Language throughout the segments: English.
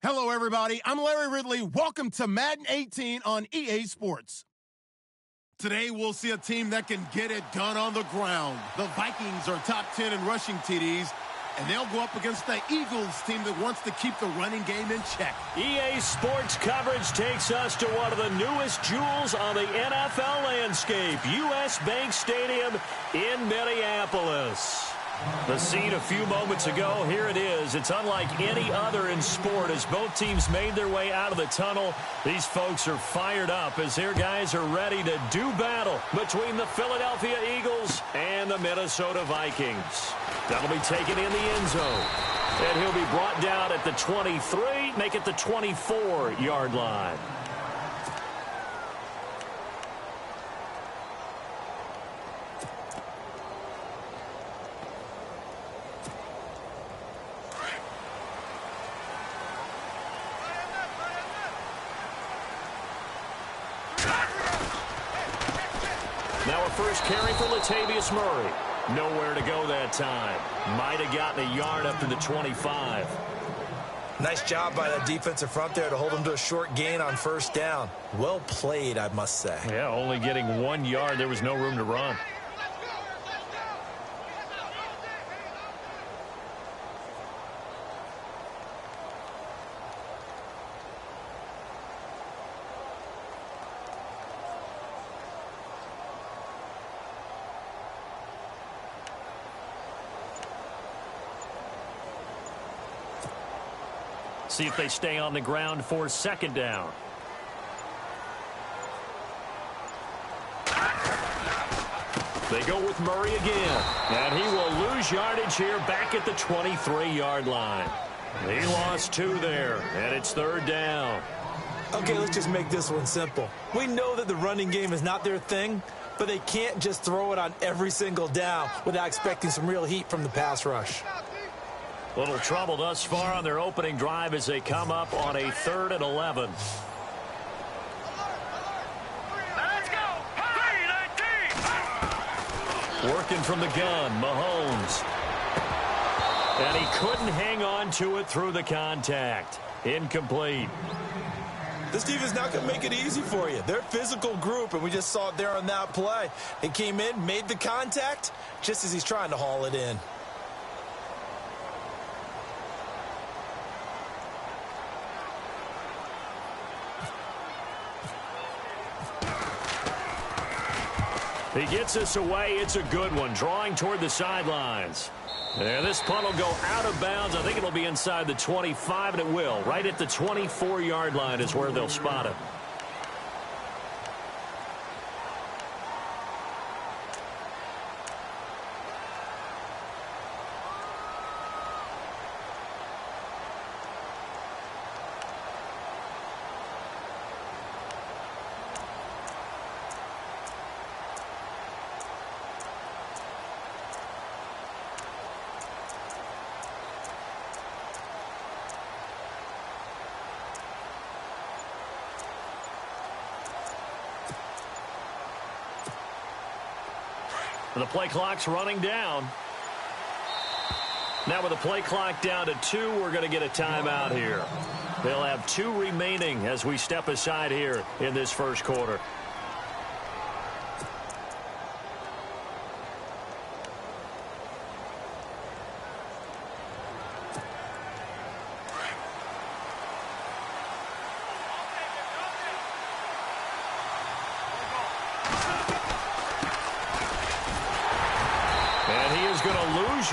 Hello, everybody. I'm Larry Ridley. Welcome to Madden 18 on EA Sports. Today, we'll see a team that can get it done on the ground. The Vikings are top 10 in rushing TDs, and they'll go up against the Eagles team that wants to keep the running game in check. EA Sports coverage takes us to one of the newest jewels on the NFL landscape, US Bank Stadium in Minneapolis. The scene a few moments ago, here it is. It's unlike any other in sport as both teams made their way out of the tunnel. These folks are fired up as their guys are ready to do battle between the Philadelphia Eagles and the Minnesota Vikings. That'll be taken in the end zone. And he'll be brought down at the 23, make it the 24-yard line. Now a first carry for Latavius Murray. Nowhere to go that time. Might have gotten a yard up to the 25. Nice job by that defensive front there to hold him to a short gain on first down. Well played, I must say. Yeah, only getting 1 yard. There was no room to run. See if they stay on the ground for second down. They go with Murray again. And he will lose yardage here back at the 23-yard line. He lost 2 there, and it's third down. Okay, let's just make this one simple. We know that the running game is not their thing, but they can't just throw it on every single down without expecting some real heat from the pass rush. Little trouble thus far on their opening drive as they come up on a 3rd and 11. Let's go! 3-19! Working from the gun, Mahomes. And he couldn't hang on to it through the contact. Incomplete. This defense not going to make it easy for you. They're a physical group, and we just saw it there on that play. They came in, made the contact, just as he's trying to haul it in. He gets us away. It's a good one, drawing toward the sidelines. And this punt will go out of bounds. I think it'll be inside the 25, and it will. Right at the 24-yard line is where they'll spot it. The play clock's running down. Now with the play clock down to 2, we're going to get a timeout here. They'll have 2 remaining as we step aside here in this first quarter.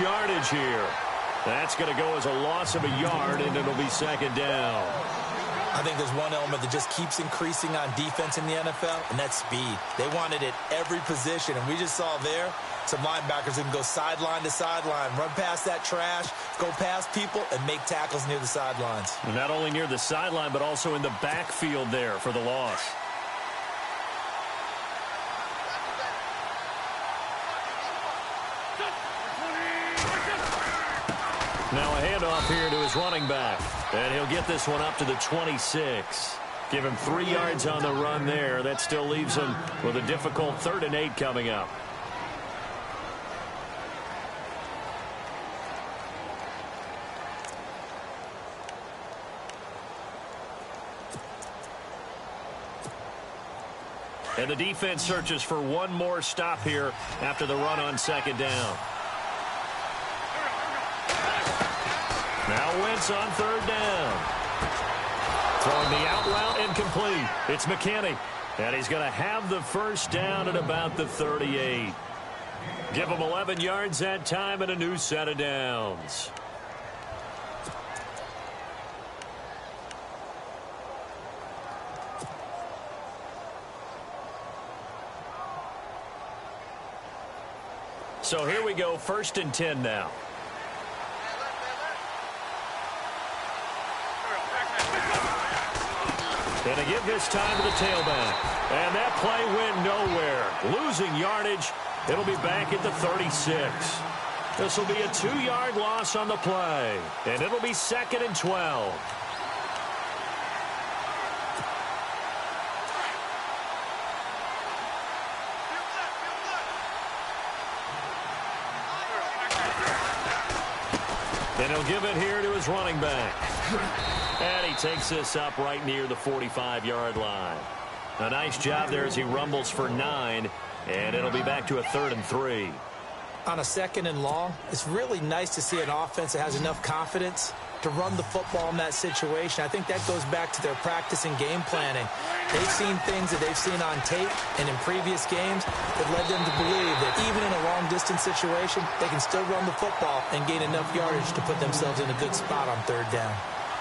Yardage here. That's going to go as a loss of a yard, and it'll be second down. I think there's one element that just keeps increasing on defense in the NFL, and that's speed. They want it at every position, and we just saw there some linebackers who can go sideline to sideline, run past that trash, go past people, and make tackles near the sidelines. And not only near the sideline, but also in the backfield there for the loss. Now a handoff here to his running back. And he'll get this one up to the 26. Give him 3 yards on the run there. That still leaves him with a difficult 3rd and 8 coming up. And the defense searches for one more stop here after the run on second down. Now Wentz on third down. Throwing the out route incomplete. It's McKinney. And he's going to have the first down at about the 38. Give him 11 yards that time and a new set of downs. So here we go, 1st and 10 now. And to give this time to the tailback. And that play went nowhere. Losing yardage. It'll be back at the 36. This will be a 2-yard loss on the play. And it'll be 2nd and 12. And he'll give it here to his running back. And he takes this up right near the 45-yard line. A nice job there as he rumbles for 9. And it'll be back to a 3rd and 3. On a 2nd and long, it's really nice to see an offense that has enough confidence to run the football in that situation. I think that goes back to their practice and game planning. They've seen things that they've seen on tape and in previous games that led them to believe that even in a long-distance situation, they can still run the football and gain enough yardage to put themselves in a good spot on 3rd down.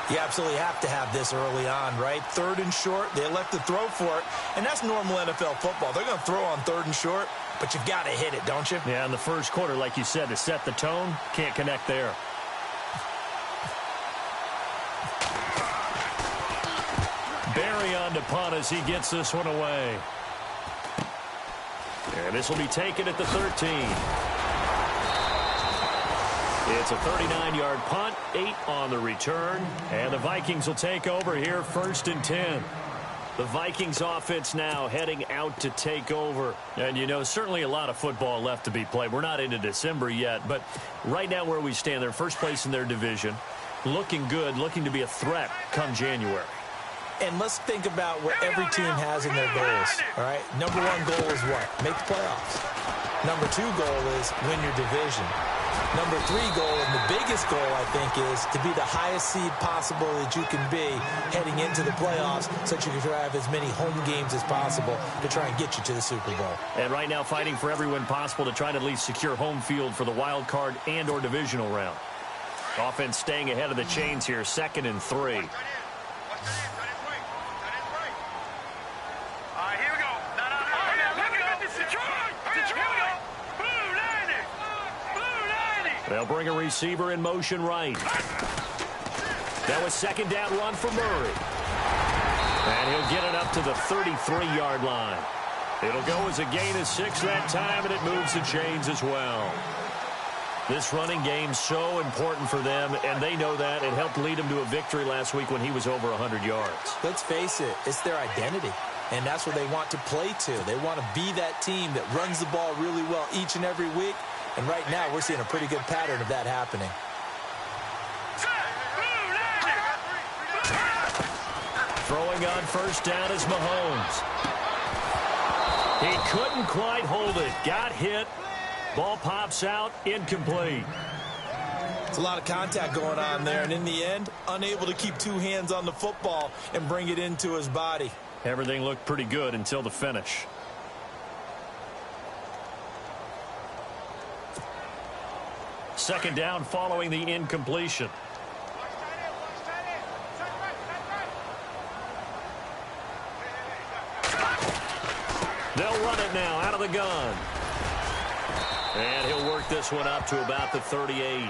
You absolutely have to have this early on, right? 3rd and short, they elect to throw for it, and that's normal NFL football. They're going to throw on 3rd and short, but you've got to hit it, don't you? Yeah, in the first quarter, like you said, to set the tone, can't connect there. Barry on to punt as he gets this one away. And this will be taken at the 13. It's a 39-yard punt, 8 on the return, and the Vikings will take over here 1st and 10. The Vikings offense now heading out to take over. And, you know, certainly a lot of football left to be played. We're not into December yet, but right now where we stand, they're first place in their division, looking good, looking to be a threat come January. And let's think about what every team has in their goals, all right? Number 1 goal is what? Make the playoffs. Number 2 goal is win your division. Number 3 goal, and the biggest goal, I think, is to be the highest seed possible that you can be heading into the playoffs so that you can have as many home games as possible to try and get you to the Super Bowl. And right now fighting for every win possible to try to at least secure home field for the wild card and or divisional round. Offense staying ahead of the chains here, 2nd and 3. They'll bring a receiver in motion right. That was 2nd down run for Murray. And he'll get it up to the 33-yard line. It'll go as a gain of 6 that time, and it moves the chains as well. This running game so important for them, and they know that. It helped lead them to a victory last week when he was over 100 yards. Let's face it, it's their identity. And that's what they want to play to. They want to be that team that runs the ball really well each and every week. And right now, we're seeing a pretty good pattern of that happening. Throwing on 1st down is Mahomes. He couldn't quite hold it. Got hit. Ball pops out. Incomplete. It's a lot of contact going on there. And in the end, unable to keep 2 hands on the football and bring it into his body. Everything looked pretty good until the finish. Second down following the incompletion. They'll run it now out of the gun. And he'll work this one up to about the 38.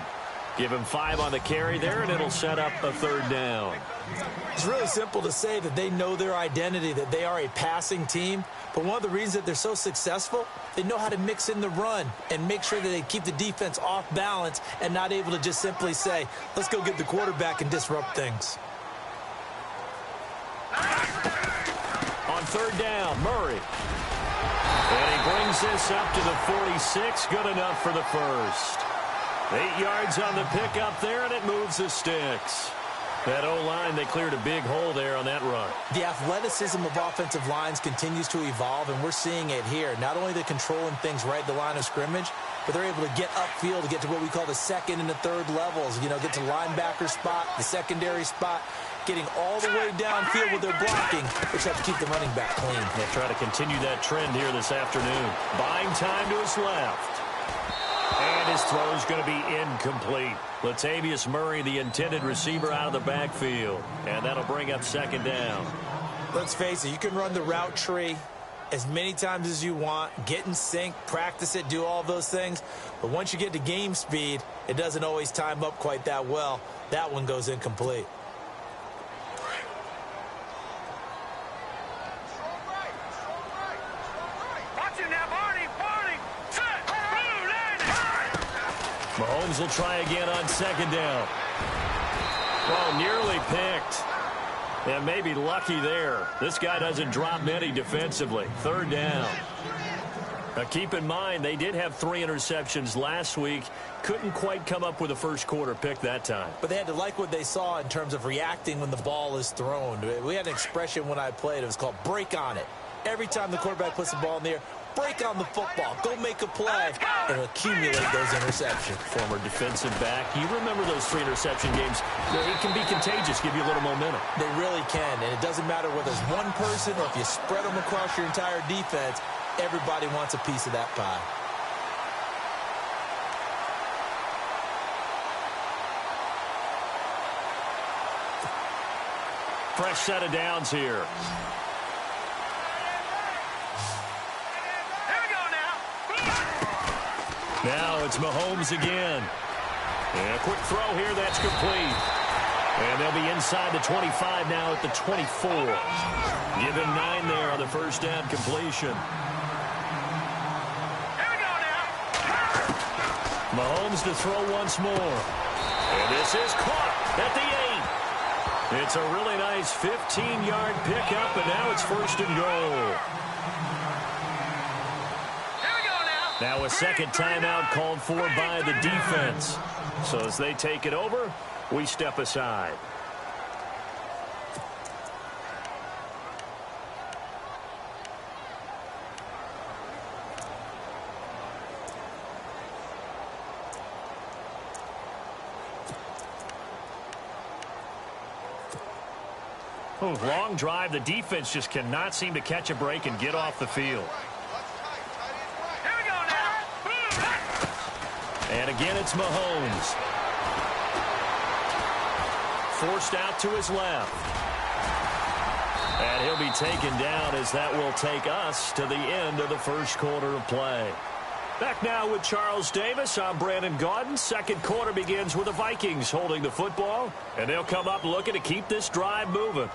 Give him 5 on the carry there, and it'll set up a 3rd down. It's really simple to say that they know their identity, that they are a passing team. But one of the reasons that they're so successful, they know how to mix in the run and make sure that they keep the defense off balance and not able to just simply say, let's go get the quarterback and disrupt things. On 3rd down, Murray. And he brings this up to the 46. Good enough for the first. 8 yards on the pickup there, and it moves the sticks. That O-line, they cleared a big hole there on that run. The athleticism of offensive lines continues to evolve, and we're seeing it here. Not only they're controlling things right at the line of scrimmage, but they're able to get upfield to get to what we call the second and the third levels. You know, get to linebacker spot, the secondary spot, getting all the way downfield with their blocking, which helps keep the running back clean. They'll try to continue that trend here this afternoon. Buying time to his left. And his throw is going to be incomplete. Latavius Murray, the intended receiver, out of the backfield. And that'll bring up second down. Let's face it, you can run the route tree as many times as you want, get in sync, practice it, do all those things. But once you get to game speed, it doesn't always time up quite that well. That one goes incomplete. Mahomes will try again on second down. Oh, nearly picked. And maybe lucky there. This guy doesn't drop many defensively. Third down. Now keep in mind, they did have 3 interceptions last week. Couldn't quite come up with a first quarter pick that time. But they had to like what they saw in terms of reacting when the ball is thrown. We had an expression when I played. It was called break on it. Every time the quarterback puts the ball in the air, break on the football. Go make a play and accumulate those interceptions. Former defensive back. You remember those 3 interception games. It can be contagious, give you a little momentum. They really can, and it doesn't matter whether it's one person or if you spread them across your entire defense. Everybody wants a piece of that pie. Fresh set of downs here. Now it's Mahomes again. And a quick throw here, that's complete. And they'll be inside the 25 now at the 24. Give him 9 there on the first down completion. Here we go now. Mahomes to throw once more. And this is caught at the 8. It's a really nice 15-yard pickup, and now it's first and goal. Now a second timeout called for by the defense. So as they take it over, we step aside. Long drive. The defense just cannot seem to catch a break and get off the field. And again, it's Mahomes. Forced out to his left. And he'll be taken down as that will take us to the end of the first quarter of play. Back now with Charles Davis. I'm Brandon Gaudin. Second quarter begins with the Vikings holding the football. And they'll come up looking to keep this drive moving.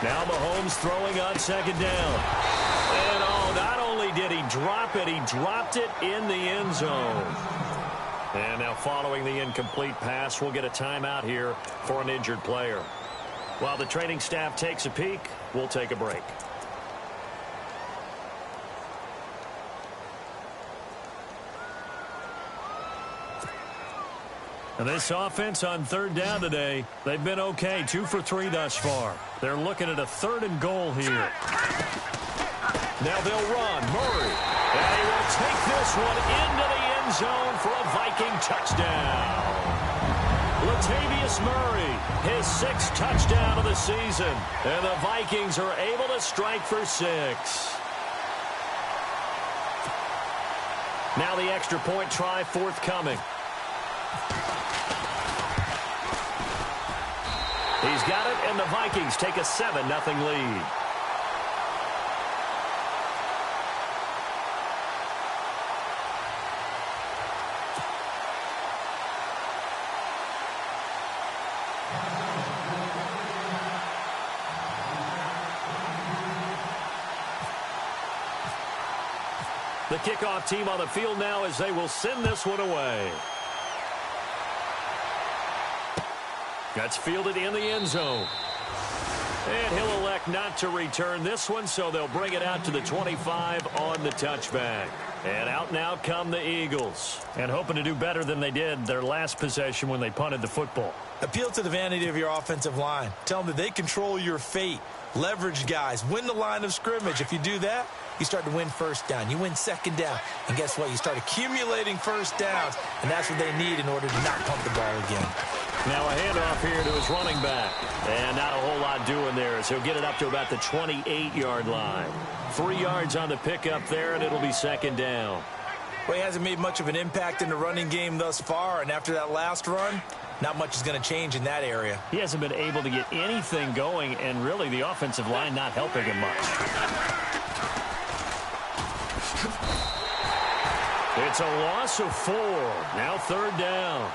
Now Mahomes throwing on second down. And oh, not only did he drop it, he dropped it in the end zone. And now following the incomplete pass, we'll get a timeout here for an injured player. While the training staff takes a peek, we'll take a break. And this offense on third down today, they've been okay. 2 for 3 thus far. They're looking at a 3rd and goal here. Now they'll run. Murray. And he will take this one into the end zone for a Viking touchdown. Latavius Murray, his 6th touchdown of the season. And the Vikings are able to strike for 6. Now the extra point try forthcoming. He's got it, and the Vikings take a 7-0 lead. The kickoff team on the field now as they will send this one away. That's fielded in the end zone. And he'll elect not to return this one, so they'll bring it out to the 25 on the touchback. And out now come the Eagles. And hoping to do better than they did their last possession when they punted the football. Appeal to the vanity of your offensive line. Tell them that they control your fate. Leverage guys. Win the line of scrimmage. If you do that, you start to win first down. You win second down. And guess what? You start accumulating first downs. And that's what they need in order to not pump the ball again. Now a handoff here to his running back. And not a whole lot doing there as he'll get it up to about the 28-yard line. 3 yards on the pickup there, and it'll be second down. Well, he hasn't made much of an impact in the running game thus far. And after that last run, not much is going to change in that area. He hasn't been able to get anything going, and really the offensive line not helping him much. It's a loss of 4. Now third down.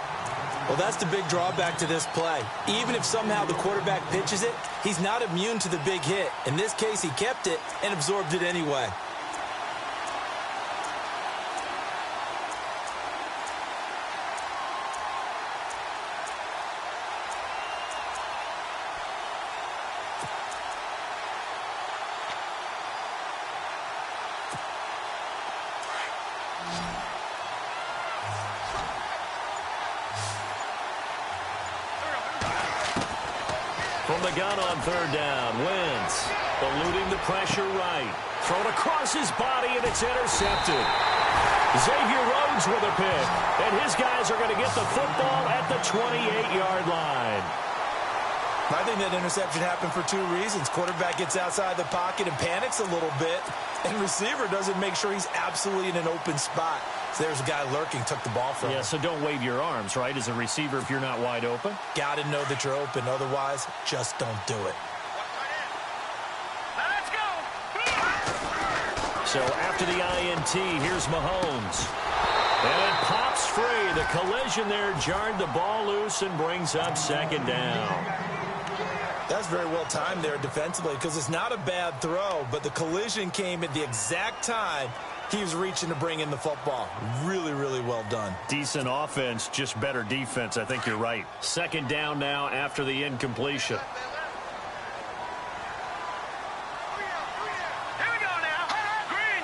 Well, that's the big drawback to this play. Even if somehow the quarterback pitches it, he's not immune to the big hit. In this case, he kept it and absorbed it anyway. From the gun on third down, Wentz eluding the pressure right. Thrown across his body, and it's intercepted. Xavier Rhodes with a pick, and his guys are going to get the football at the 28-yard line. I think that interception happened for 2 reasons. Quarterback gets outside the pocket and panics a little bit, and receiver doesn't make sure he's absolutely in an open spot. So there's a guy lurking, took the ball from him. Yeah, so don't wave your arms, right, as a receiver if you're not wide open? Got to know that you're open. Otherwise, just don't do it. Let's go. So after the INT, here's Mahomes. And it pops free. The collision there jarred the ball loose and brings up second down. That's very well timed there defensively because it's not a bad throw, but the collision came at the exact time he was reaching to bring in the football. Really, really well done. Decent offense, just better defense. I think you're right. Second down now after the incompletion. Here we go now. Green.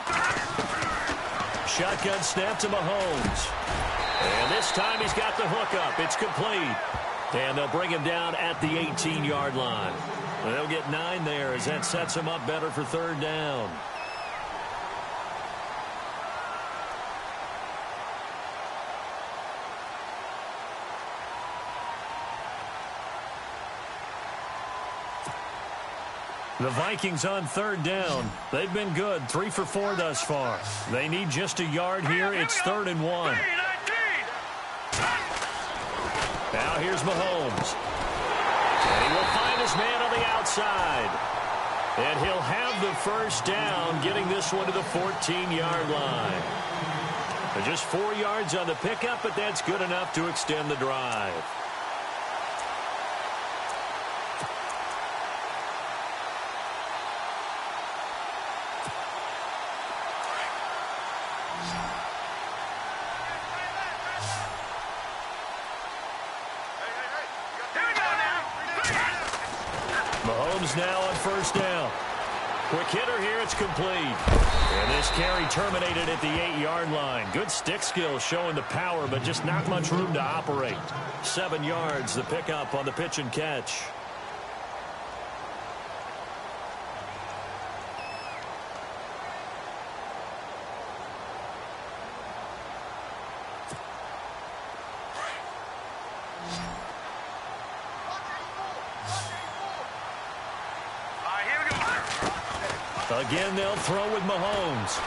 Shotgun snap to Mahomes. And this time he's got the hookup. It's complete. And they'll bring him down at the 18-yard line. And they'll get 9 there as that sets him up better for third down. The Vikings on third down. They've been good, 3 for 4 thus far. They need just a yard here. It's 3rd and 1. Now here's Mahomes. And he will find his man on the outside. And he'll have the first down, getting this one to the 14-yard line. Just 4 yards on the pickup, but that's good enough to extend the drive. Mahomes now on first down. Quick hitter here, it's complete. And this carry terminated at the 8-yard line. Good stick skill showing the power, but just not much room to operate. 7 yards, the pickup on the pitch and catch. Again, they'll throw with Mahomes.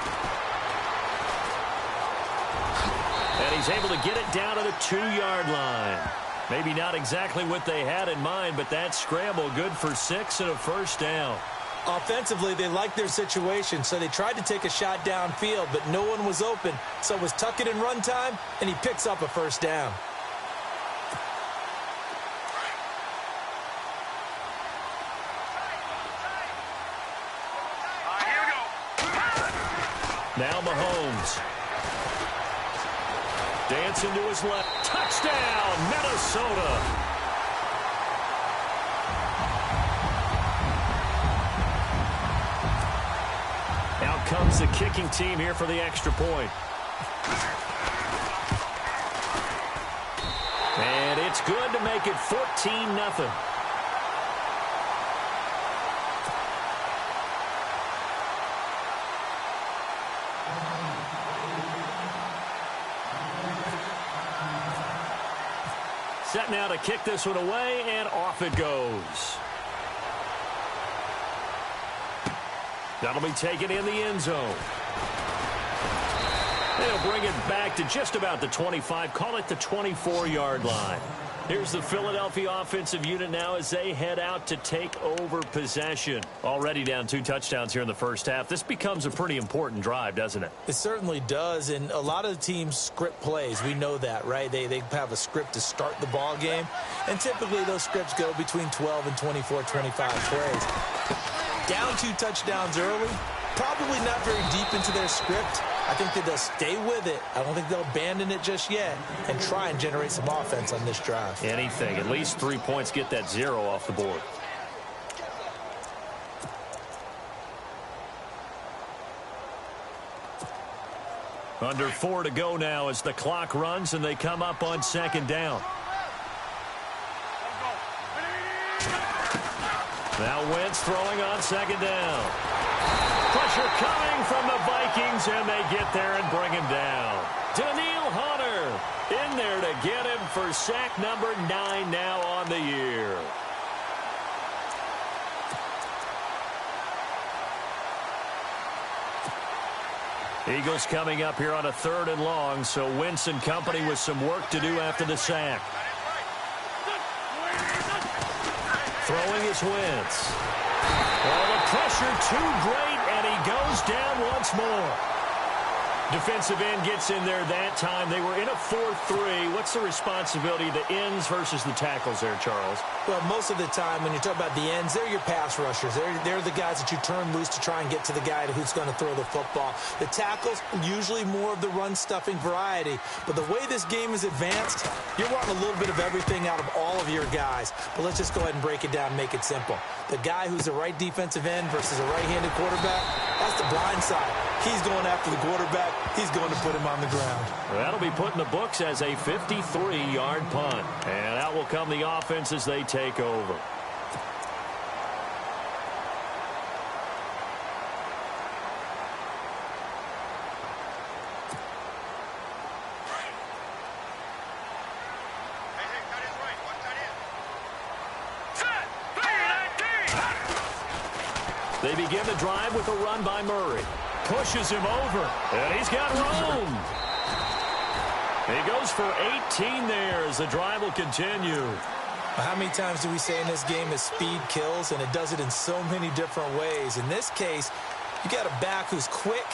And he's able to get it down to the 2-yard line. Maybe not exactly what they had in mind, but that scramble good for 6 and a first down. Offensively, they liked their situation, so they tried to take a shot downfield, but no one was open. So it was tuck it in run time, and he picks up a first down. Now Mahomes. Dancing to his left. Touchdown, Minnesota. Out comes the kicking team here for the extra point. And it's good to make it 14-0. Set now to kick this one away, and off it goes. That'll be taken in the end zone. They'll bring it back to just about the 25, call it the 24-yard line. Here's the Philadelphia offensive unit now as they head out to take over possession. Already down 2 touchdowns here in the first half. This becomes a pretty important drive, doesn't it? It certainly does, and a lot of the teams script plays. We know that, right? They have a script to start the ball game, and typically those scripts go between 12 and 24, 25 plays. Down 2 touchdowns early, probably not very deep into their script. I think that they'll stay with it. I don't think they'll abandon it just yet and try and generate some offense on this drive. Anything. At least 3 points, get that 0 off the board. Under 4 to go now as the clock runs and they come up on second down. Now Wentz throwing on second down. Pressure coming from the Vikings, and they get there and bring him down. Daniil Hunter in there to get him for sack number 9 now on the year. Eagles coming up here on a 3rd and long, so Wentz and company with some work to do after the sack. Throwing is Wentz. Well, the pressure too great, and he goes down once more. Defensive end gets in there that time. They were in a 4-3. What's the responsibility of the ends versus the tackles there, Charles? Well, most of the time when you talk about the ends, they're your pass rushers. They're the guys that you turn loose to try and get to the guy who's going to throw the football. The tackles, usually more of the run-stuffing variety. But the way this game is advanced, you're wanting a little bit of everything out of all of your guys. But let's just go ahead and break it down and make it simple. The guy who's the right defensive end versus a right-handed quarterback, that's the blind side. He's going after the quarterback. He's going to put him on the ground. That'll be put in the books as a 53-yard punt. And out will come the offense as they take over. They begin the drive with a run by Murray. Pushes him over, and he's got room. He goes for 18 there as the drive will continue. How many times do we say in this game that speed kills, and it does it in so many different ways? In this case, you got a back who's quick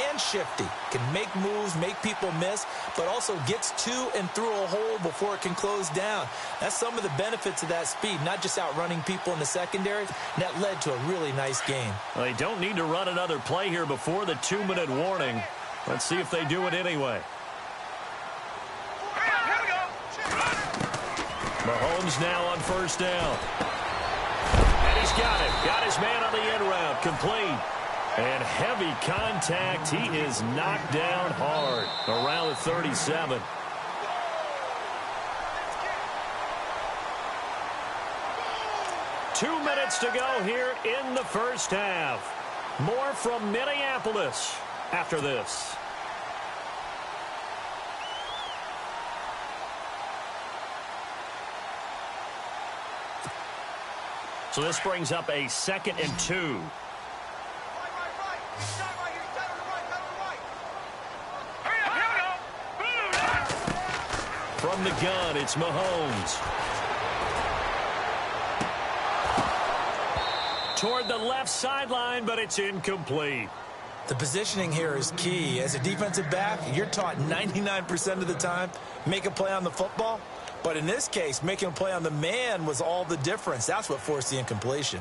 and shifty, can make moves, make people miss, but also gets to and through a hole before it can close down. That's some of the benefits of that speed, not just outrunning people in the secondary. And that led to a really nice game. Well, they don't need to run another play here before the 2-minute warning. Let's see if they do it anyway. Mahomes now on first down. And he's got it. Got his man on the end route. Complete. And heavy contact. He is knocked down hard around the 37. Two minutes to go here in the first half. More from Minneapolis after this. So this brings up a 2nd and 2. From the gun, it's Mahomes. Toward the left sideline, but it's incomplete. The positioning here is key. As a defensive back, you're taught 99% of the time, make a play on the football. But in this case, making a play on the man was all the difference. That's what forced the incompletion.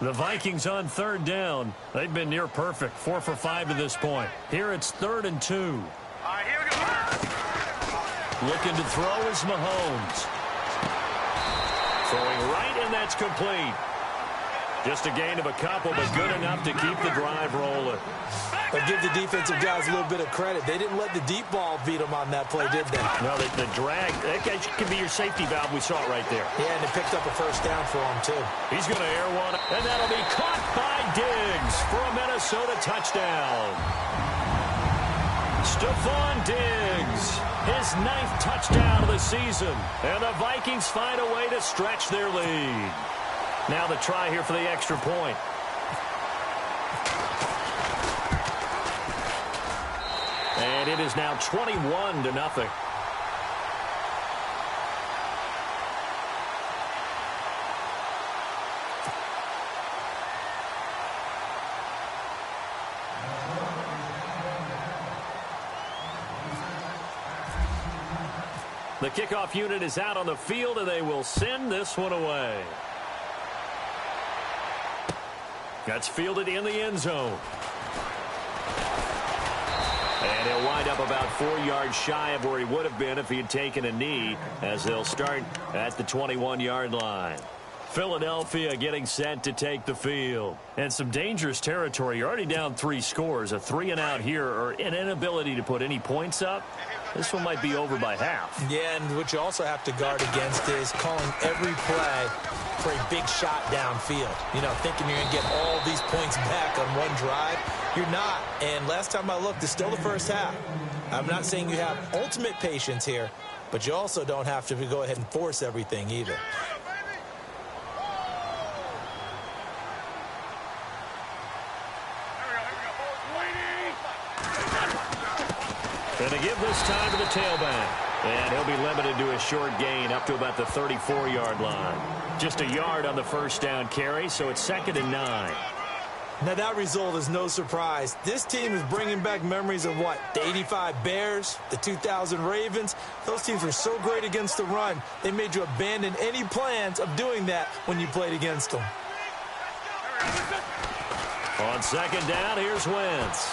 The Vikings on third down. They've been near perfect, 4 for 5 to this point. Here it's 3rd and 2. Here we go. Looking to throw is Mahomes. Throwing right, and that's complete. Just a gain of a couple, but good enough to keep the drive rolling. But give the defensive guys a little bit of credit. They didn't let the deep ball beat them on that play, did they? No, the drag, that could be your safety valve. We saw it right there. Yeah, and it picked up a first down for him, too. He's going to air one, and that'll be caught by Diggs for a Minnesota touchdown. Stephon Diggs, his 9th touchdown of the season, and the Vikings find a way to stretch their lead. Now the try here for the extra point. And it is now 21-0. The kickoff unit is out on the field, and they will send this one away. That's fielded in the end zone. And he'll wind up about 4 yards shy of where he would have been if he had taken a knee, as they'll start at the 21-yard line. Philadelphia getting set to take the field. And some dangerous territory. You're already down 3 scores. A 3-and-out here, or an inability to put any points up. This one might be over by half. Yeah, and what you also have to guard against is calling every play for a big shot downfield. You know, thinking you're going to get all these points back on one drive. You're not. And last time I looked, it's still the first half. I'm not saying you have ultimate patience here, but you also don't have to go ahead and force everything either. Going to give this time to the tailback. And he'll be limited to a short gain up to about the 34-yard line. Just a yard on the first down carry, so it's 2nd and 9. Now, that result is no surprise. This team is bringing back memories of what? The 85 Bears, the 2000 Ravens. Those teams were so great against the run, they made you abandon any plans of doing that when you played against them. On 2nd down, here's Wentz.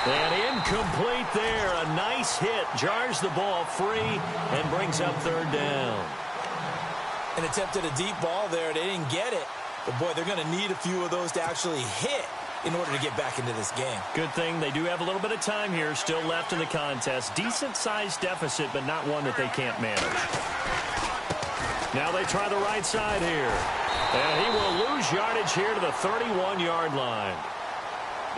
And incomplete there. A nice hit. Jars the ball free and brings up 3rd down. An attempt at a deep ball there. They didn't get it. But, boy, they're going to need a few of those to actually hit in order to get back into this game. Good thing they do have a little bit of time here still left in the contest. Decent-sized deficit, but not one that they can't manage. Now they try the right side here. And he will lose yardage here to the 31-yard line.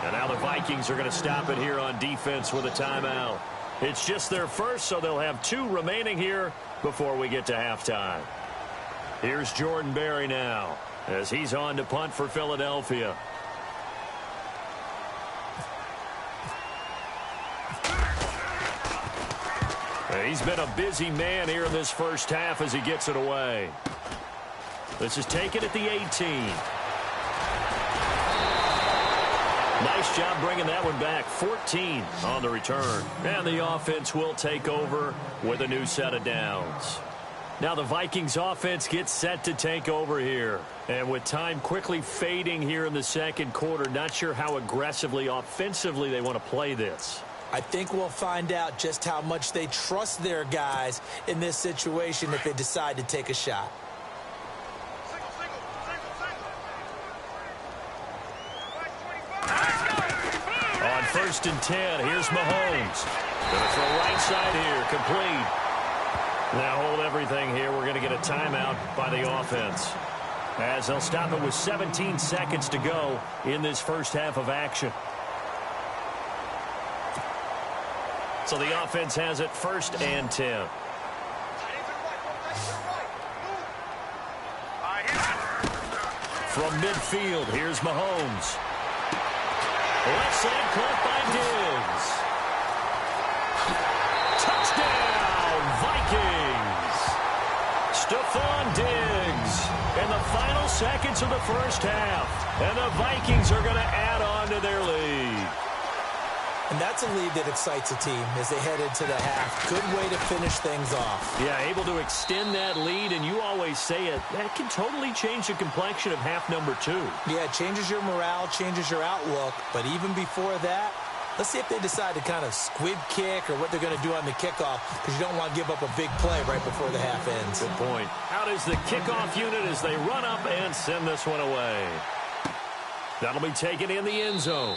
And now the Vikings are going to stop it here on defense with a timeout. It's just their first, so they'll have 2 remaining here before we get to halftime. Here's Jordan Berry now as he's on to punt for Philadelphia. He's been a busy man here in this first half as he gets it away. This is taken at the 18. Nice job bringing that one back. 14 on the return. And the offense will take over with a new set of downs. Now the Vikings offense gets set to take over here. And with time quickly fading here in the second quarter, not sure how aggressively, offensively they want to play this. I think we'll find out just how much they trust their guys in this situation if they decide to take a shot. On 1st and 10, here's Mahomes. Going to throw right side here, complete. Now hold everything here. We're going to get a timeout by the offense, as they'll stop it with 17 seconds to go in this first half of action. So the offense has it 1st and 10. From midfield, here's Mahomes. Left side caught by Diggs. Touchdown, Vikings. Stephon Diggs in the final seconds of the first half. And the Vikings are going to add on to their lead. And that's a lead that excites a team as they head into the half. Good way to finish things off. Yeah, able to extend that lead, and you always say it, that can totally change the complexion of half number 2. Yeah, it changes your morale, changes your outlook. But even before that, let's see if they decide to kind of squib kick or what they're going to do on the kickoff, because you don't want to give up a big play right before the half ends. Good point. Out is the kickoff unit as they run up and send this one away. That'll be taken in the end zone.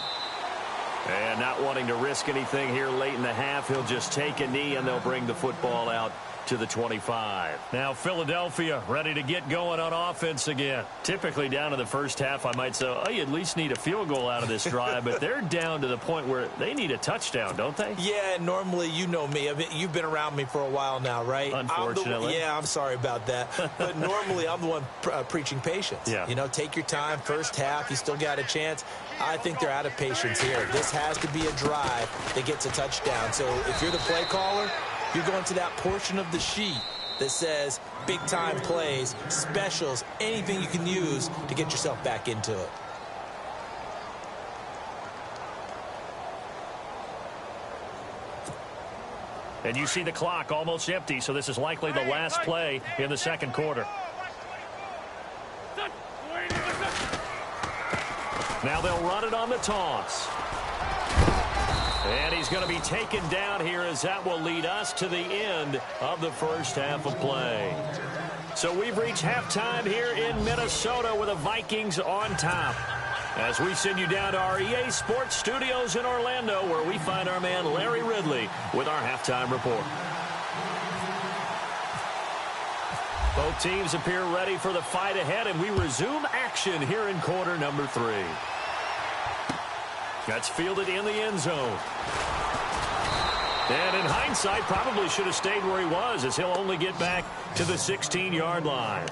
And not wanting to risk anything here late in the half, he'll just take a knee, and they'll bring the football out to the 25. Now Philadelphia ready to get going on offense again. Typically down in the first half, I might say, oh, you at least need a field goal out of this drive, but they're down to the point where they need a touchdown, don't they? Yeah, normally, you know me. I mean, you've been around me for a while now, right? Unfortunately. I'm sorry about that. But normally, I'm the one preaching patience. Yeah. You know, take your time. First half, you still got a chance. I think they're out of patience here. This has to be a drive that gets a touchdown. So if you're the play caller, you're going to that portion of the sheet that says big-time plays, specials, anything you can use to get yourself back into it. And you see the clock almost empty, so this is likely the last play in the second quarter. Now they'll run it on the toss. And he's going to be taken down here as that will lead us to the end of the first half of play. So we've reached halftime here in Minnesota with the Vikings on top. As we send you down to our EA Sports Studios in Orlando, where we find our man Larry Ridley with our halftime report. Both teams appear ready for the fight ahead, and we resume action here in quarter number 3. That's fielded in the end zone. And in hindsight, probably should have stayed where he was, as he'll only get back to the 16-yard line.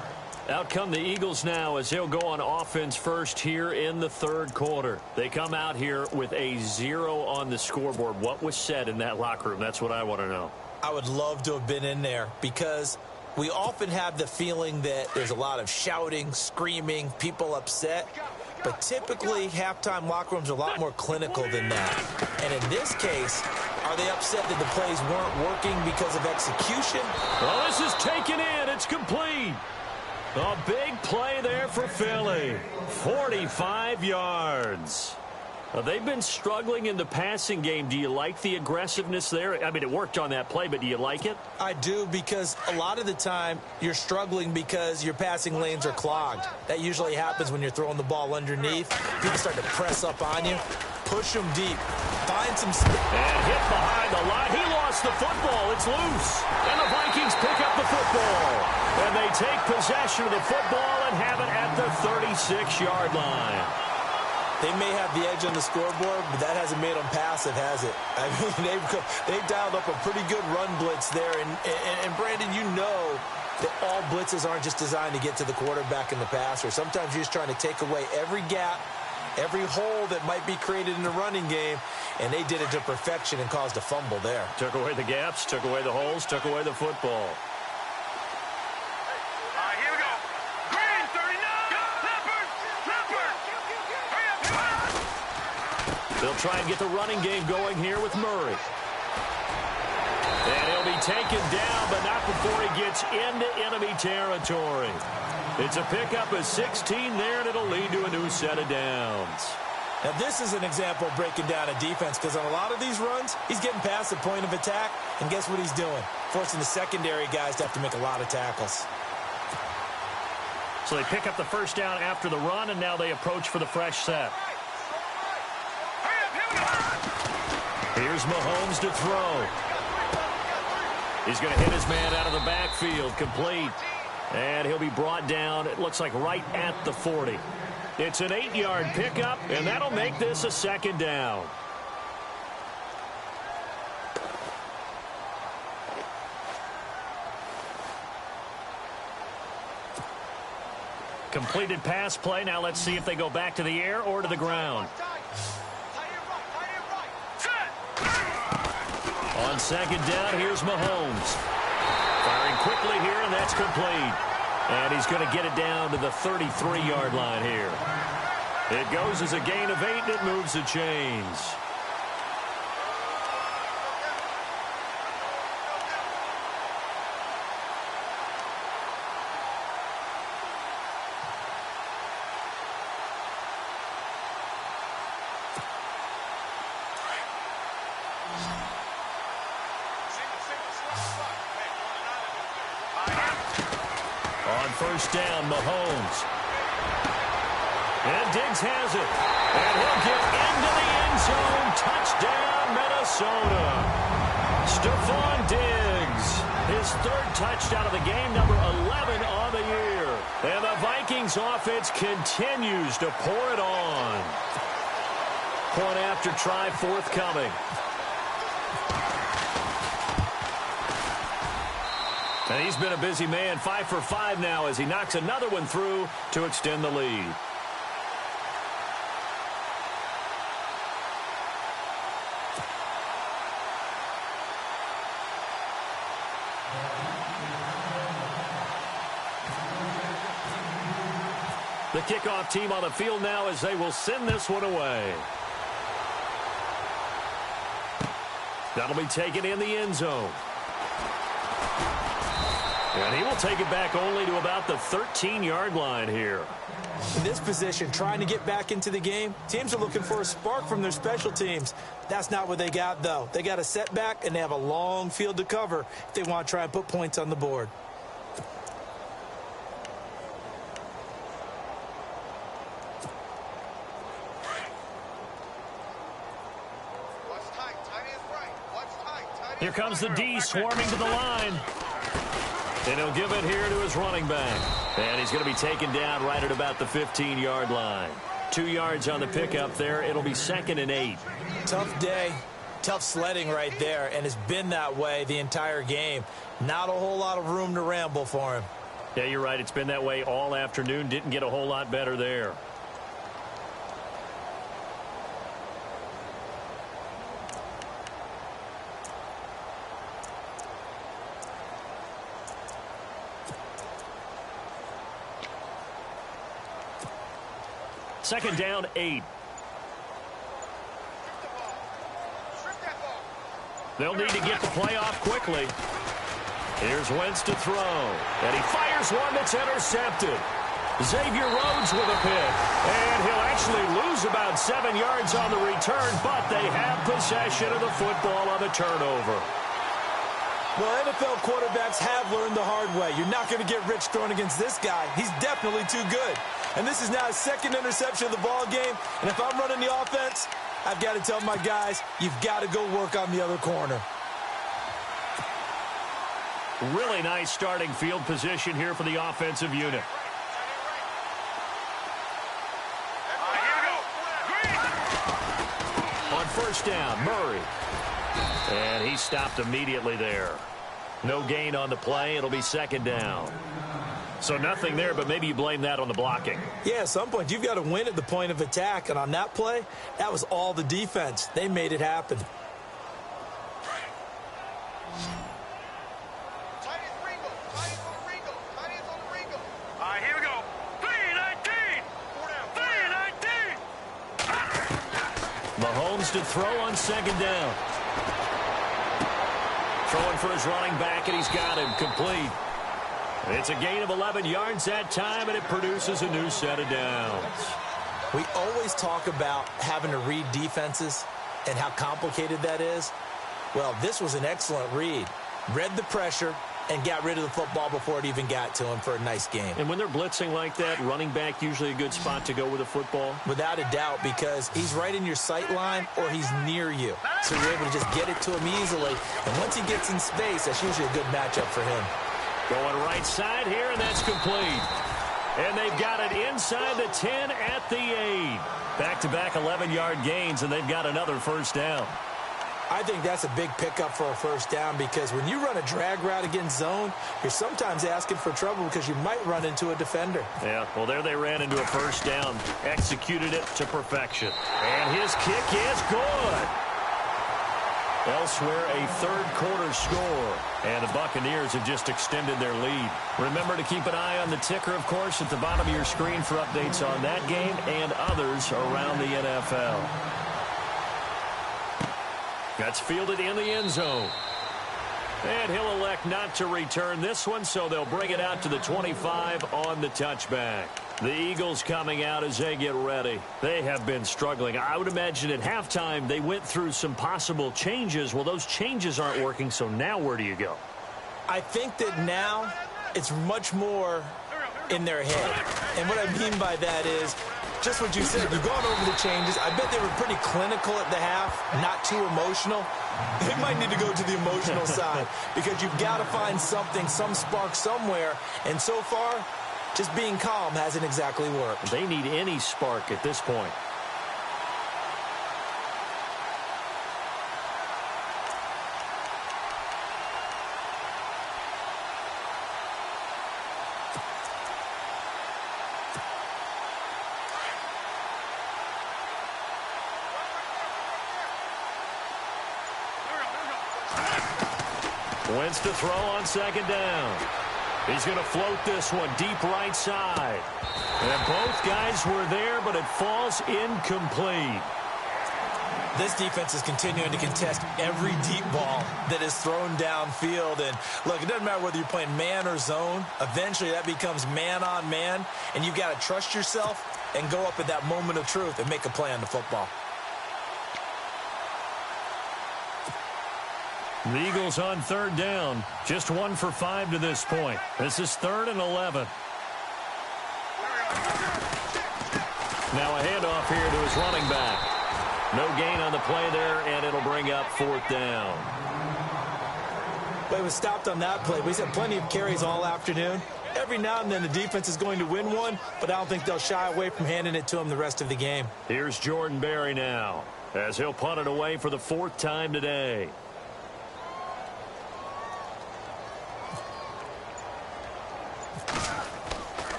Out come the Eagles now as they'll go on offense first here in the third quarter. They come out here with a 0 on the scoreboard. What was said in that locker room? That's what I want to know. I would love to have been in there, because we often have the feeling that there's a lot of shouting, screaming, people upset. But typically, halftime locker rooms are a lot more clinical than that. And in this case, are they upset that the plays weren't working because of execution? Well, this is taken in. It's complete. A big play there for Philly. 45 yards. They've been struggling in the passing game. Do you like the aggressiveness there? I mean, it worked on that play, but do you like it? I do, because a lot of the time you're struggling because your passing lanes are clogged. That usually happens when you're throwing the ball underneath. People start to press up on you. Push them deep. Find some space. And hit behind the line. He lost the football. It's loose. And the Vikings pick up the football. And they take possession of the football and have it at the 36-yard line. They may have the edge on the scoreboard, but that hasn't made them passive, has it? I mean, they've dialed up a pretty good run blitz there. And Brandon, you know that all blitzes aren't just designed to get to the quarterback and the passer. Sometimes you're just trying to take away every gap, every hole that might be created in the running game, and they did it to perfection and caused a fumble there. Took away the gaps, took away the holes, took away the football. Here we go. Green, 39. They'll try and get the running game going here with Murray. And he'll be taken down, but not before he gets into enemy territory. It's a pickup of 16 there, and it'll lead to a new set of downs. Now, this is an example of breaking down a defense, because on a lot of these runs, he's getting past the point of attack, and guess what he's doing? Forcing the secondary guys to have to make a lot of tackles. So they pick up the first down after the run, and now they approach for the fresh set. Here's Mahomes to throw. He's going to hit his man out of the backfield, complete. And he'll be brought down, it looks like right at the 40. It's an 8-yard pickup, and that'll make this a second down. Completed pass play. Now let's see if they go back to the air or to the ground. On second down, here's Mahomes. Firing quickly here, and that's complete. And he's going to get it down to the 33-yard line here. It goes as a gain of 8, and it moves the chains. On first down, Mahomes. And Diggs has it. And he'll get into the end zone. Touchdown, Minnesota. Stephon Diggs. His third touchdown of the game, number 11 on the year. And the Vikings offense continues to pour it on. Point after try forthcoming. And he's been a busy man, 5 for 5 now as he knocks another one through to extend the lead. The kickoff team on the field now as they will send this one away. That'll be taken in the end zone. And he will take it back only to about the 13-yard line here. In this position, trying to get back into the game, teams are looking for a spark from their special teams. That's not what they got, though. They got a setback, and they have a long field to cover if they want to try and put points on the board. Here comes the D swarming to the line. And he'll give it here to his running back. And he's going to be taken down right at about the 15-yard line. 2 yards on the pickup there. It'll be 2nd and 8. Tough day. Tough sledding right there, and it's been that way the entire game. Not a whole lot of room to ramble for him. Yeah, you're right. It's been that way all afternoon. Didn't get a whole lot better there. Second down, 8. They'll need to get the play off quickly. Here's Wentz to throw. And he fires one that's intercepted. Xavier Rhodes with a pick. And he'll actually lose about 7 yards on the return, but they have possession of the football on the turnover. Well, NFL quarterbacks have learned the hard way. You're not going to get rich throwing against this guy. He's definitely too good. And this is now his second interception of the ball game. And if I'm running the offense, I've got to tell my guys, you've got to go work on the other corner. Really nice starting field position here for the offensive unit. On first down, Murray. And he stopped immediately there. No gain on the play. It'll be 2nd down. So nothing there, but maybe you blame that on the blocking. Yeah, at some point, you've got to win at the point of attack. And on that play, that was all the defense. They made it happen. Here we go. 3-19. 3-19. Mahomes to throw on 2nd down. Throwing for his running back, and he's got him complete. It's a gain of 11 yards that time, and it produces a new set of downs. We always talk about having to read defenses and how complicated that is. Well, this was an excellent read. Read the pressure and got rid of the football before it even got to him for a nice game. And when they're blitzing like that, running back usually a good spot to go with the football? Without a doubt, because he's right in your sight line or he's near you. So you're able to just get it to him easily. And once he gets in space, that's usually a good matchup for him. Going right side here, and that's complete. And they've got it inside the 10 at the 8. Back-to-back 11-yard gains, and they've got another first down. I think that's a big pickup for a first down because when you run a drag route against zone, you're sometimes asking for trouble because you might run into a defender. Yeah, well, there they ran into a first down. Executed it to perfection. And his kick is good. Elsewhere, a third-quarter score. And the Buccaneers have just extended their lead. Remember to keep an eye on the ticker, of course, at the bottom of your screen for updates on that game and others around the NFL. That's fielded in the end zone. And he'll elect not to return this one, so they'll bring it out to the 25 on the touchback. The Eagles coming out as they get ready. They have been struggling. I would imagine at halftime they went through some possible changes. Well, those changes aren't working, so now where do you go? I think that now it's much more in their head. And what I mean by that is just what you said. You've gone over the changes. I bet they were pretty clinical at the half, not too emotional. They might need to go to the emotional side because you've got to find something, some spark somewhere. And so far, just being calm hasn't exactly worked. They need any spark at this point. Wentz to throw on second down. He's going to float this one deep right side. And both guys were there, but it falls incomplete. This defense is continuing to contest every deep ball that is thrown downfield. And, look, it doesn't matter whether you're playing man or zone. Eventually, that becomes man on man. And you've got to trust yourself and go up at that moment of truth and make a play on the football. The Eagles on third down. Just 1 for 5 to this point. This is 3rd and 11. Now a handoff here to his running back. No gain on the play there, and it'll bring up 4th down. But it was stopped on that play. He's had plenty of carries all afternoon. Every now and then the defense is going to win one, but I don't think they'll shy away from handing it to him the rest of the game. Here's Jordan Berry now, as he'll punt it away for the 4th time today.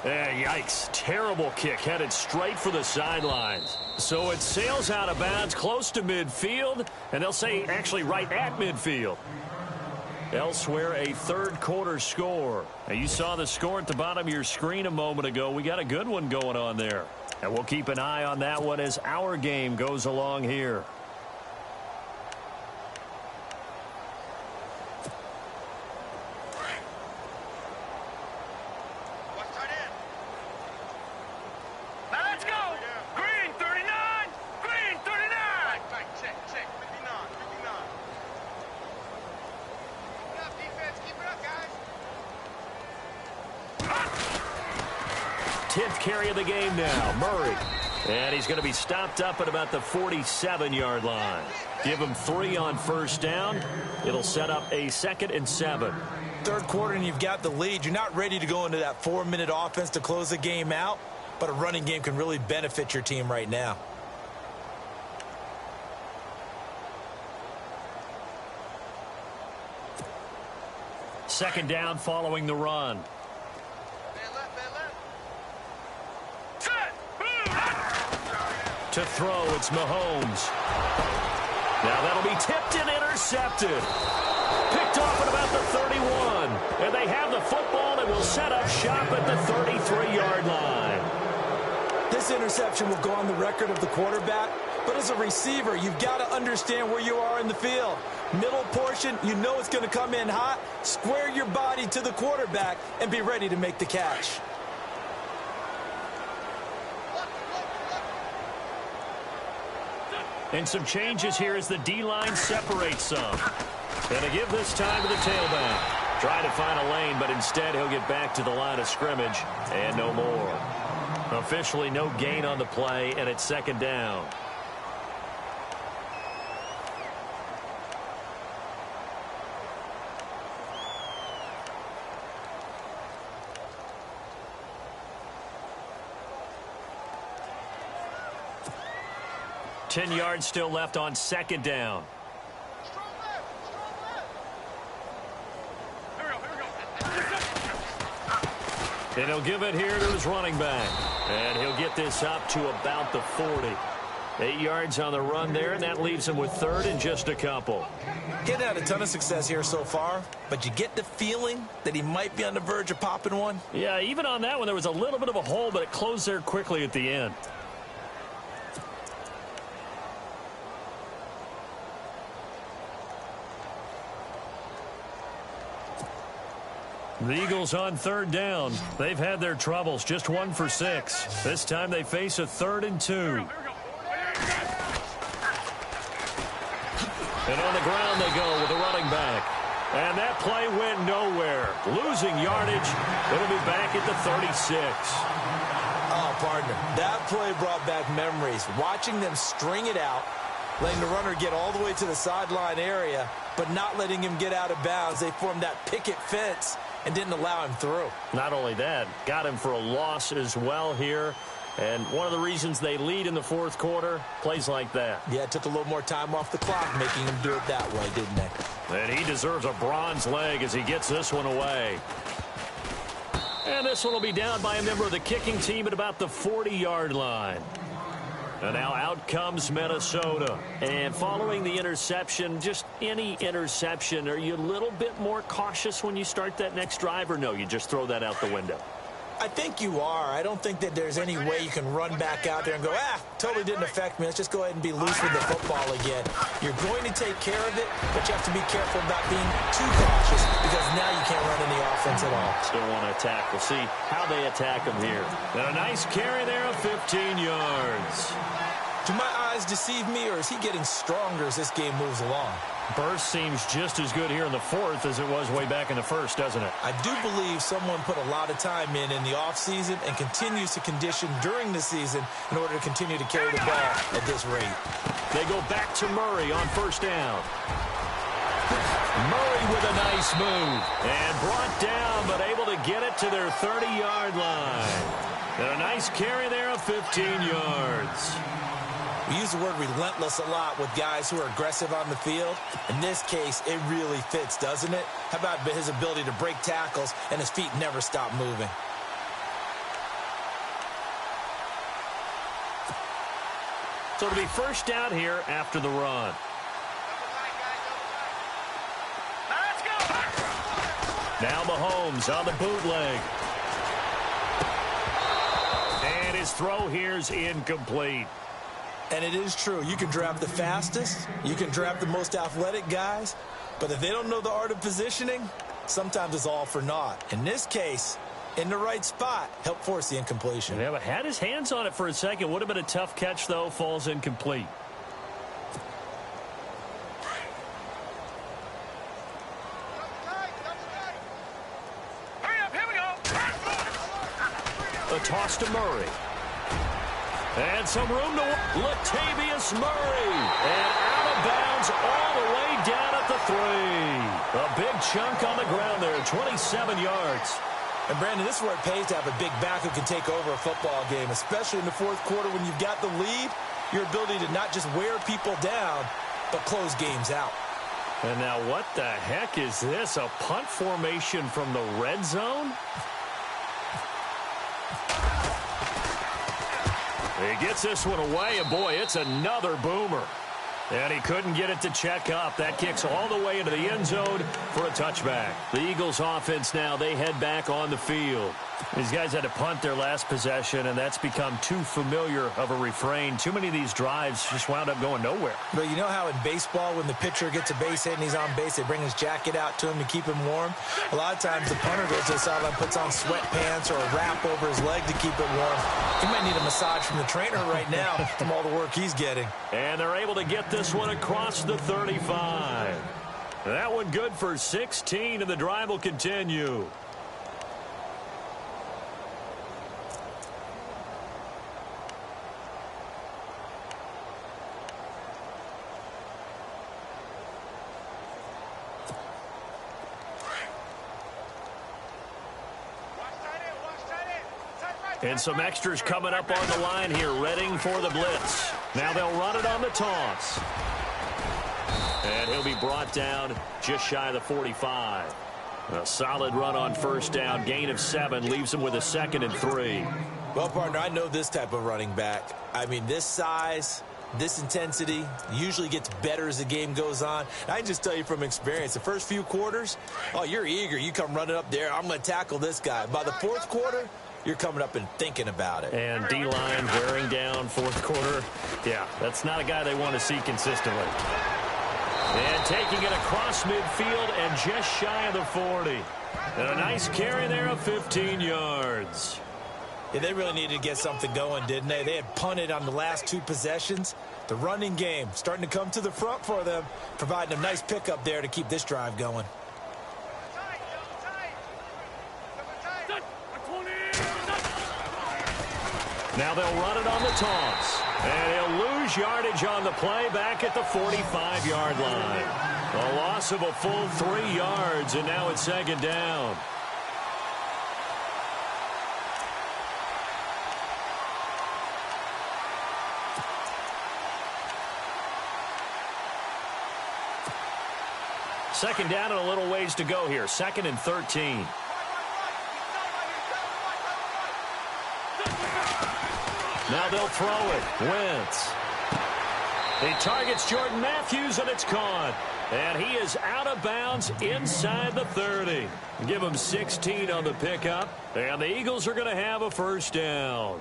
Yikes. Terrible kick headed straight for the sidelines. So it sails out of bounds close to midfield, and they'll say actually right at midfield. Elsewhere, a third-quarter score. Now, you saw the score at the bottom of your screen a moment ago. We got a good one going on there. And we'll keep an eye on that one as our game goes along here. Carry of the game now, Murray. And he's going to be stopped up at about the 47-yard line. Give him 3 on first down. It'll set up a 2nd and 7. Third quarter and you've got the lead. You're not ready to go into that 4-minute offense to close the game out, but a running game can really benefit your team right now. Second down following the run. To throw, it's Mahomes. Now that'll be tipped and intercepted. Picked off at about the 31. And they have the football and will set up shop at the 33-yard line. This interception will go on the record of the quarterback, but as a receiver, you've got to understand where you are in the field. Middle portion, you know it's going to come in hot. Square your body to the quarterback and be ready to make the catch. And some changes here as the D-line separates some. And a give this time to the tailback. Trying to find a lane, but instead he'll get back to the line of scrimmage and no more. Officially no gain on the play, and it's 2nd down. Ten yards still left on 2nd down. And he'll give it here to his running back. And he'll get this up to about the 40. 8 yards on the run there, and that leaves him with 3rd and just a couple. Getting had a ton of success here so far, but you get the feeling that he might be on the verge of popping one. Yeah, even on that one, there was a little bit of a hole, but it closed there quickly at the end. The Eagles on 3rd down. They've had their troubles, just 1 for 6. This time they face a 3rd and 2. And on the ground they go with a running back. And that play went nowhere. Losing yardage. It'll be back at the 36. Oh, partner, that play brought back memories. Watching them string it out, letting the runner get all the way to the sideline area, but not letting him get out of bounds. They formed that picket fence and didn't allow him through. Not only that, got him for a loss as well here. And one of the reasons they lead in the fourth quarter, plays like that. Yeah, it took a little more time off the clock, making him do it that way, didn't they? And he deserves a bronze leg as he gets this one away. And this one will be down by a member of the kicking team at about the 40-yard line. And now out comes Minnesota. And following the interception, just any interception, are you a little bit more cautious when you start that next drive, or no, you just throw that out the window? I think you are. I don't think that there's any way you can run back out there and go, totally didn't affect me. Let's just go ahead and be loose with the football again. You're going to take care of it, but you have to be careful about being too cautious because now you can't run any offense at all. Still want to attack. We'll see how they attack him here. And a nice carry there of 15 yards. Do my eyes deceive me, or is he getting stronger as this game moves along? Burst seems just as good here in the fourth as it was way back in the first, doesn't it? I do believe someone put a lot of time in the offseason and continues to condition during the season in order to continue to carry the ball at this rate. They go back to Murray on first down. Murray with a nice move. And brought down, but able to get it to their 30-yard line. And a nice carry there of 15 yards. We use the word relentless a lot with guys who are aggressive on the field. In this case, it really fits, doesn't it? How about his ability to break tackles and his feet never stop moving? So it'll be first down here after the run. Now Mahomes on the bootleg. And his throw here's incomplete. And it is true. You can draft the fastest. You can draft the most athletic guys. But if they don't know the art of positioning, sometimes it's all for naught. In this case, in the right spot, helped force the incompletion. Yeah, but had his hands on it for a second. Would have been a tough catch, though. Falls incomplete. A toss to Murray. And some room to Latavius Murray. And out of bounds all the way down at the 3. A big chunk on the ground there, 27 yards. And, Brandon, this is where it pays to have a big back who can take over a football game, especially in the fourth quarter when you've got the lead. Your ability to not just wear people down, but close games out. And now what the heck is this? A punt formation from the red zone? He gets this one away, and boy, it's another boomer. And he couldn't get it to check up. That kicks all the way into the end zone for a touchback. The Eagles offense now, they head back on the field. These guys had to punt their last possession, and that's become too familiar of a refrain. Too many of these drives just wound up going nowhere. But you know how in baseball, when the pitcher gets a base hit and he's on base, they bring his jacket out to him to keep him warm? A lot of times the punter goes to the sideline, puts on sweatpants or a wrap over his leg to keep it warm. He might need a massage from the trainer right now from all the work he's getting. And they're able to get this one across the 35. That one good for 16, and the drive will continue. And some extras coming up on the line here, readying for the blitz. Now they'll run it on the toss. And he'll be brought down just shy of the 45. A solid run on first down, gain of 7, leaves him with a 2nd and 3. Well, partner, I know this type of running back. I mean, this size, this intensity usually gets better as the game goes on. I can just tell you from experience, the first few quarters, oh, you're eager. You come running up there, I'm going to tackle this guy. By the fourth quarter, you're coming up and thinking about it. And D-line wearing down fourth quarter. Yeah, that's not a guy they want to see consistently. And taking it across midfield and just shy of the 40. And a nice carry there of 15 yards. Yeah, they really needed to get something going, didn't they? They had punted on the last 2 possessions. The running game starting to come to the front for them, providing a nice pickup there to keep this drive going. Now they'll run it on the toss. And he'll lose yardage on the play back at the 45-yard line. A loss of a full 3 yards, and now it's second down. Second down and a little ways to go here. 2nd and 13. Now they'll throw it. Wentz. He targets Jordan Matthews, and it's caught. And he is out of bounds inside the 30. Give him 16 on the pickup. And the Eagles are going to have a first down.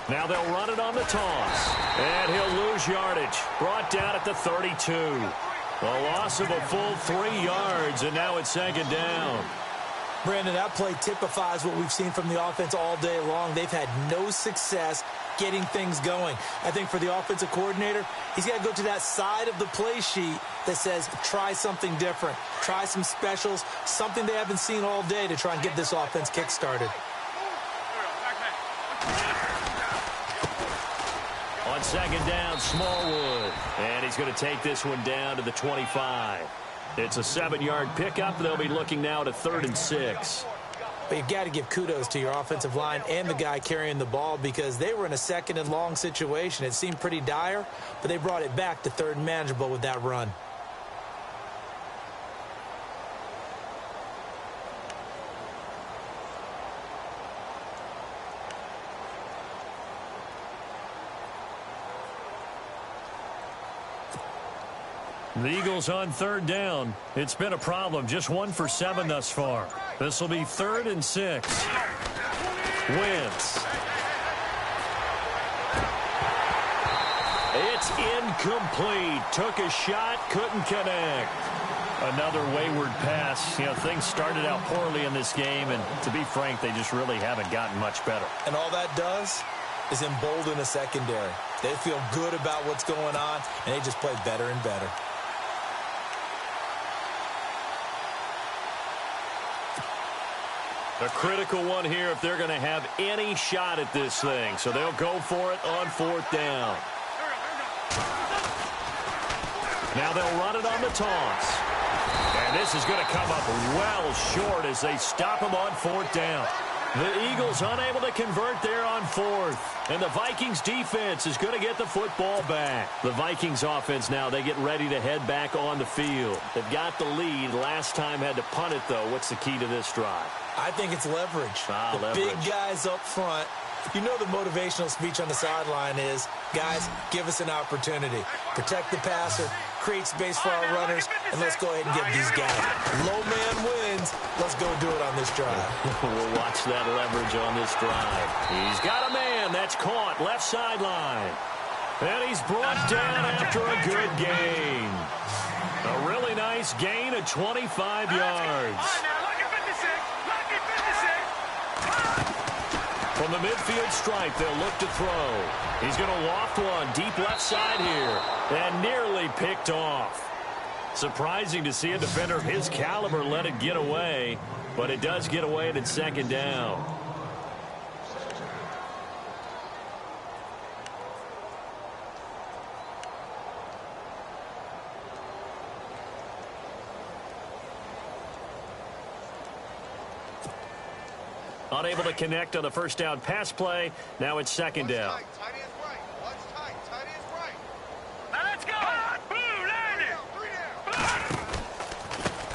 Now they'll run it on the toss. And he'll lose yardage. Brought down at the 32. A loss of a full 3 yards, and now it's second down. Brandon, that play typifies what we've seen from the offense all day long. They've had no success getting things going. I think for the offensive coordinator, he's got to go to that side of the play sheet that says try something different. Try some specials, something they haven't seen all day to try and get this offense kick-started. On second down, Smallwood. And he's going to take this one down to the 25. It's a 7-yard pickup. They'll be looking now to 3rd and 6. But you've got to give kudos to your offensive line and the guy carrying the ball because they were in a 2nd and long situation. It seemed pretty dire, but they brought it back to 3rd and manageable with that run. The Eagles on 3rd down. It's been a problem. Just 1 for 7 thus far. This will be 3rd and 6. Wentz. It's incomplete. Took a shot, couldn't connect. Another wayward pass. You know, things started out poorly in this game, and to be frank, they just really haven't gotten much better. And all that does is embolden a secondary. They feel good about what's going on, and they just play better and better. A critical one here if they're going to have any shot at this thing. So they'll go for it on 4th down. Now they'll run it on the toss. And this is going to come up well short as they stop him on 4th down. The Eagles unable to convert there on 4th. And the Vikings defense is going to get the football back. The Vikings offense now, they get ready to head back on the field. They've got the lead. Last time had to punt it, though. What's the key to this drive? I think it's leverage. Leverage. Big guys up front. You know the motivational speech on the sideline is, guys, give us an opportunity. Protect the passer, create space for our runners, and let's go ahead and get these guys. Low man wins. Let's go do it on this drive. We'll watch that leverage on this drive. He's got a man. That's caught. Left sideline. And he's brought down after a good gain. A really nice gain of 25 yards. From the midfield stripe, they'll look to throw. He's going to loft one deep left side here. And nearly picked off. Surprising to see a defender of his caliber let it get away. But it does get away and it's 2nd down. Unable to connect on the first down pass play. Now it's 2nd down.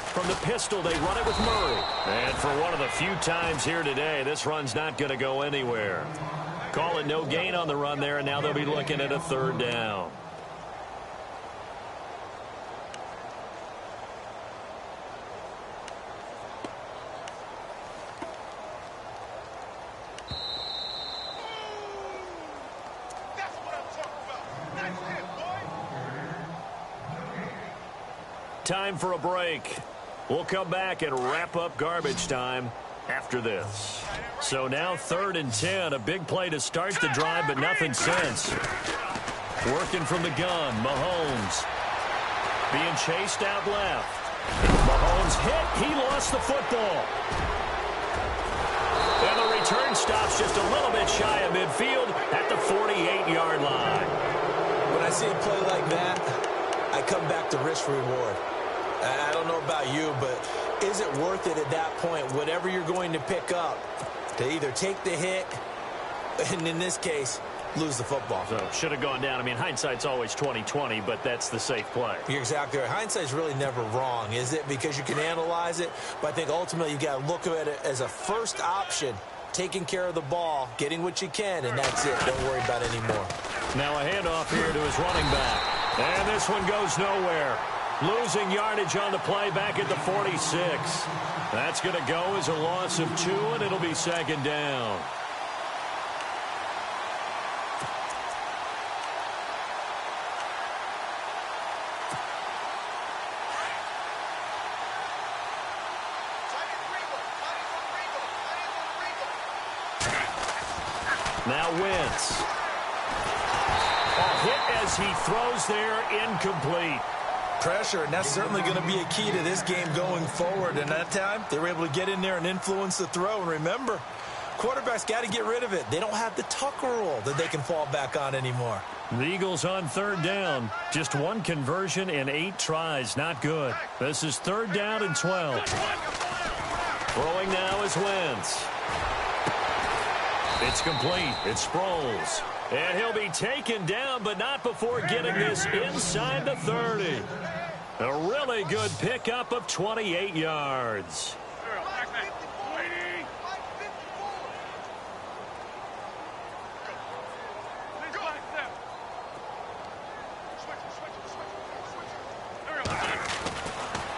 From the pistol, they run it with Murray. And for one of the few times here today, this run's not going to go anywhere. Call it no gain on the run there, and now they'll be looking at a 3rd down. Time for a break. We'll come back and wrap up garbage time after this. So now 3rd and 10. A big play to start the drive, but nothing since. Working from the gun, Mahomes. Being chased out left. Mahomes hit. He lost the football. And the return stops just a little bit shy of midfield at the 48-yard line. When I see a play like that, I come back to risk-reward. I don't know about you, but is it worth it at that point, whatever you're going to pick up, to either take the hit, and in this case, lose the football? So should have gone down. I mean, hindsight's always 20/20, but that's the safe play. You're exactly right. Hindsight's really never wrong, is it? Because you can analyze it, but I think ultimately you got to look at it as a first option, taking care of the ball, getting what you can, and that's it. Don't worry about it anymore. Now a handoff here to his running back. And this one goes nowhere. Losing yardage on the play back at the 46. That's going to go as a loss of 2, and it'll be 2nd down. Now Wentz. A hit as he throws there, incomplete. Pressure, and that's certainly going to be a key to this game going forward. And that time, they were able to get in there and influence the throw. And remember, quarterbacks got to get rid of it. They don't have the Tucker rule that they can fall back on anymore. The Eagles on 3rd down. Just 1 conversion in 8 tries. Not good. This is 3rd down and 12. Throwing now is Wentz. It's complete. It's Sproles. And he'll be taken down, but not before getting this inside the 30. A really good pickup of 28 yards.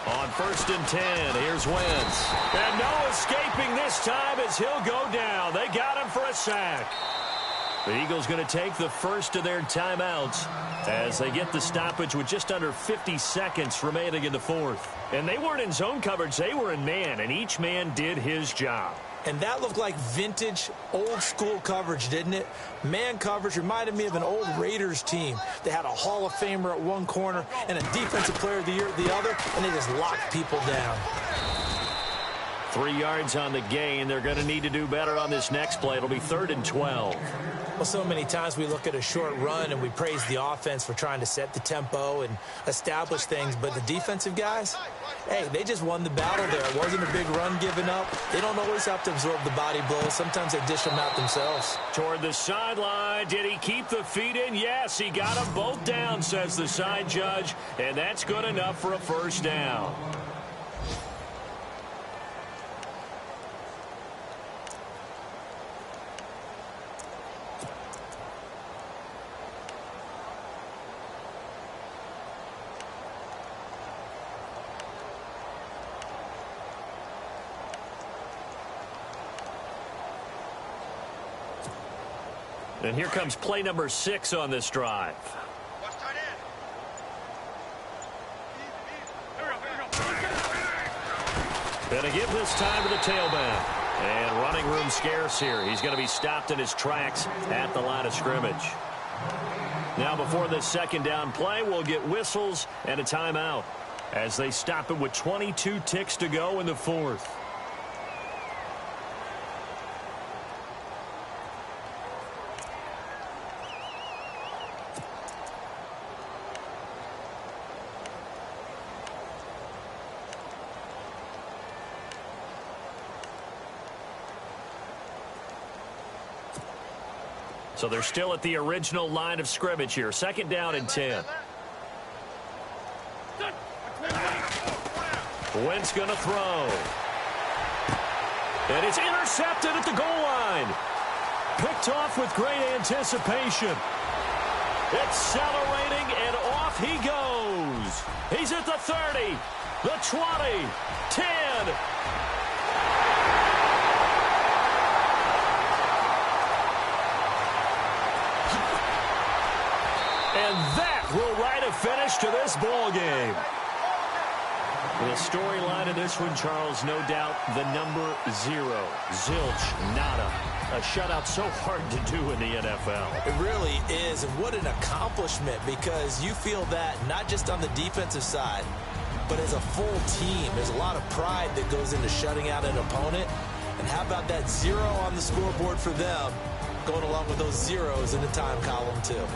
On 1st and 10, here's Wentz. And no escaping this time as he'll go down. They got him for a sack. The Eagles going to take the first of their timeouts as they get the stoppage with just under 50 seconds remaining in the 4th. And they weren't in zone coverage. They were in man, and each man did his job. And that looked like vintage, old-school coverage, didn't it? Man coverage reminded me of an old Raiders team. They had a Hall of Famer at one corner and a Defensive Player of the Year at the other, and they just locked people down. 3 yards on the gain. They're going to need to do better on this next play. It'll be 3rd and 12. Well, so many times we look at a short run and we praise the offense for trying to set the tempo and establish things. But the defensive guys, hey, they just won the battle there. It wasn't a big run given up. They don't always have to absorb the body blows. Sometimes they dish them out themselves. Toward the sideline. Did he keep the feet in? Yes, he got them both down, says the side judge. And that's good enough for a 1st down. And here comes play number 6 on this drive. Going to give this time to the tailback. And running room scarce here. He's going to be stopped in his tracks at the line of scrimmage. Now before this 2nd down play, we'll get whistles and a timeout as they stop it with 22 ticks to go in the 4th. So they're still at the original line of scrimmage here. 2nd down and 10. Wentz going to throw. And it's intercepted at the goal line. Picked off with great anticipation. Accelerating, and off he goes. He's at the 30, the 20, 10. And that will write a finish to this ball game. The storyline of this one, Charles, no doubt the number 0. Zilch, nada. A shutout so hard to do in the NFL. It really is, and what an accomplishment, because you feel that not just on the defensive side, but as a full team. There's a lot of pride that goes into shutting out an opponent. And how about that 0 on the scoreboard for them, going along with those zeros in the time column, too.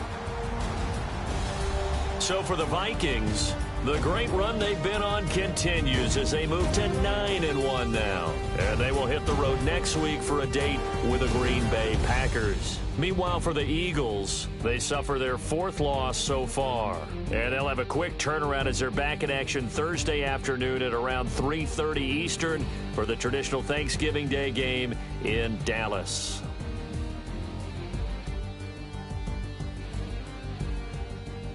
So for the Vikings, the great run they've been on continues as they move to 9-1 now. And they will hit the road next week for a date with the Green Bay Packers. Meanwhile, for the Eagles, they suffer their 4th loss so far. And they'll have a quick turnaround as they're back in action Thursday afternoon at around 3:30 Eastern for the traditional Thanksgiving Day game in Dallas.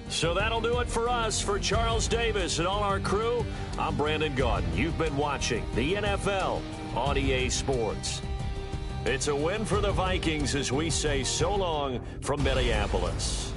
So that'll do it for us. For Charles Davis and all our crew, I'm Brandon Gaudin. You've been watching the NFL on EA Sports. It's a win for the Vikings as we say so long from Minneapolis.